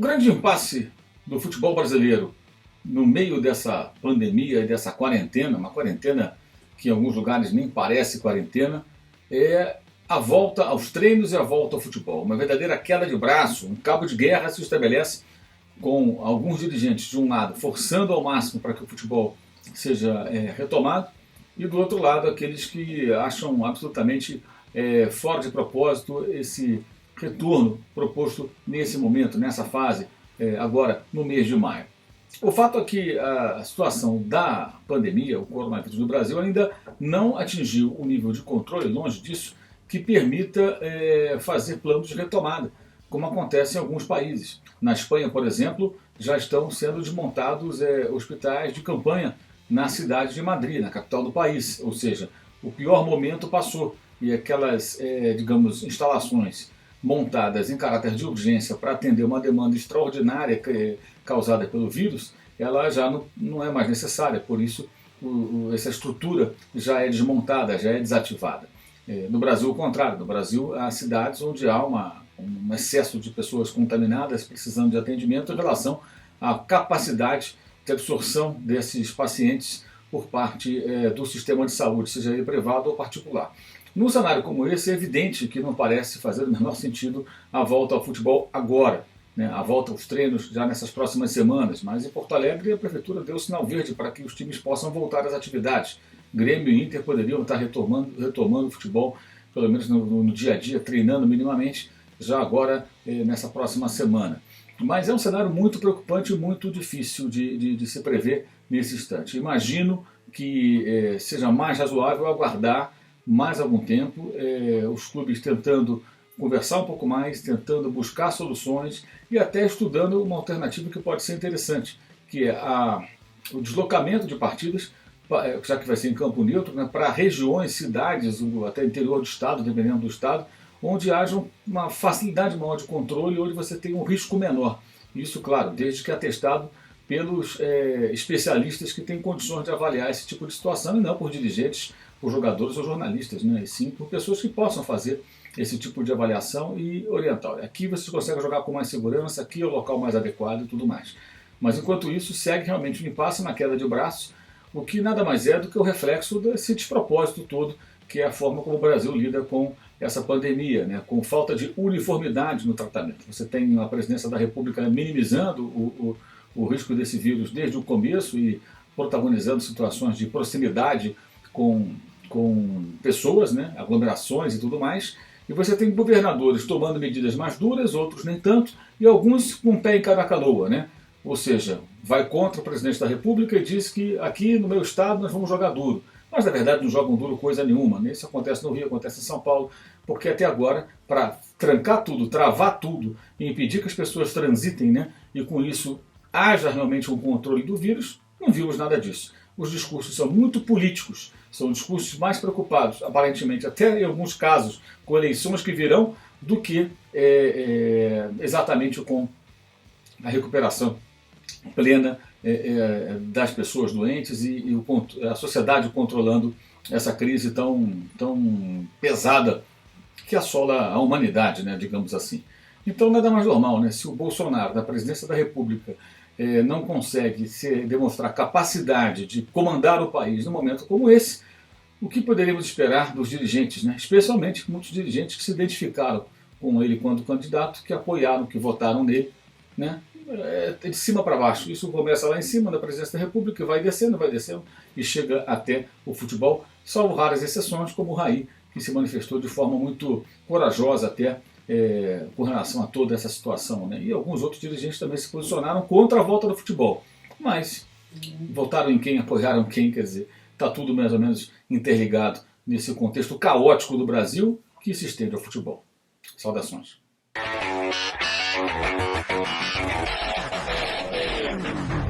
grande impasse do futebol brasileiro no meio dessa pandemia e dessa quarentena, uma quarentena que em alguns lugares nem parece quarentena, é a volta aos treinos e a volta ao futebol. Uma verdadeira queda de braço, um cabo de guerra se estabelece com alguns dirigentes, de um lado, forçando ao máximo para que o futebol seja retomado, e do outro lado, aqueles que acham absolutamente fora de propósito esse retorno proposto nesse momento, nessa fase, agora no mês de maio. O fato é que a situação da pandemia, o coronavírus no Brasil, ainda não atingiu o nível de controle, longe disso, que permita fazer planos de retomada, como acontece em alguns países. Na Espanha, por exemplo, já estão sendo desmontados hospitais de campanha na cidade de Madrid, na capital do país. Ou seja, o pior momento passou e aquelas, digamos, instalações montadas em caráter de urgência para atender uma demanda extraordinária causada pelo vírus, ela já não é mais necessária. Por isso, essa estrutura já é desmontada, já é desativada. No Brasil, o contrário. No Brasil, há cidades onde há um excesso de pessoas contaminadas precisando de atendimento em relação à capacidade de absorção desses pacientes por parte do sistema de saúde, seja ele privado ou particular. Num cenário como esse, é evidente que não parece fazer o menor sentido a volta ao futebol agora, né? A volta aos treinos já nessas próximas semanas, mas em Porto Alegre a Prefeitura deu sinal verde para que os times possam voltar às atividades. Grêmio e Inter poderiam estar retomando o futebol, pelo menos no dia a dia, treinando minimamente, já agora nessa próxima semana. Mas é um cenário muito preocupante e muito difícil de se prever nesse instante. Imagino que seja mais razoável aguardar mais algum tempo, os clubes tentando conversar um pouco mais, tentando buscar soluções e até estudando uma alternativa que pode ser interessante, que é o deslocamento de partidas, já que vai ser em campo neutro, né, para regiões, cidades, até interior do estado, dependendo do estado, onde haja uma facilidade maior de controle, onde você tem um risco menor. Isso, claro, desde que atestado pelos especialistas que têm condições de avaliar esse tipo de situação, e não por dirigentes, por jogadores ou jornalistas, né? E sim por pessoas que possam fazer esse tipo de avaliação e orientar. Aqui você consegue jogar com mais segurança, aqui é o local mais adequado e tudo mais. Mas enquanto isso, segue realmente um impasse na queda de braços, o que nada mais é do que o reflexo desse despropósito todo, que é a forma como o Brasil lida com essa pandemia, né? Com falta de uniformidade no tratamento. Você tem a presidência da República minimizando o risco desse vírus desde o começo e protagonizando situações de proximidade com pessoas, né? Aglomerações e tudo mais. E você tem governadores tomando medidas mais duras, outros nem tanto, e alguns com um pé em cada canoa, né? Ou seja, vai contra o presidente da República e diz que aqui no meu estado nós vamos jogar duro. Mas na verdade não jogam duro coisa nenhuma, né? Isso acontece no Rio, acontece em São Paulo, porque até agora, para trancar tudo, travar tudo e impedir que as pessoas transitem, né? E com isso haja realmente um controle do vírus, não vimos nada disso. Os discursos são muito políticos, são discursos mais preocupados, aparentemente, até em alguns casos, com eleições que virão, do que exatamente com a recuperação plena das pessoas doentes e a sociedade controlando essa crise tão pesada que assola a humanidade, né, digamos assim. Então nada mais normal, né, se o Bolsonaro, da presidência da República, não consegue demonstrar capacidade de comandar o país num momento como esse, o que poderíamos esperar dos dirigentes, né? Especialmente muitos dirigentes que se identificaram com ele quando candidato, que apoiaram, que votaram nele, né? De cima para baixo. Isso começa lá em cima da presidência da República, vai descendo e chega até o futebol, salvo raras exceções, como o Raí, que se manifestou de forma muito corajosa até com relação a toda essa situação, né? E alguns outros dirigentes também se posicionaram contra a volta do futebol. Mas votaram em quem, apoiaram quem, quer dizer, está tudo mais ou menos interligado nesse contexto caótico do Brasil que se estende ao futebol. Saudações.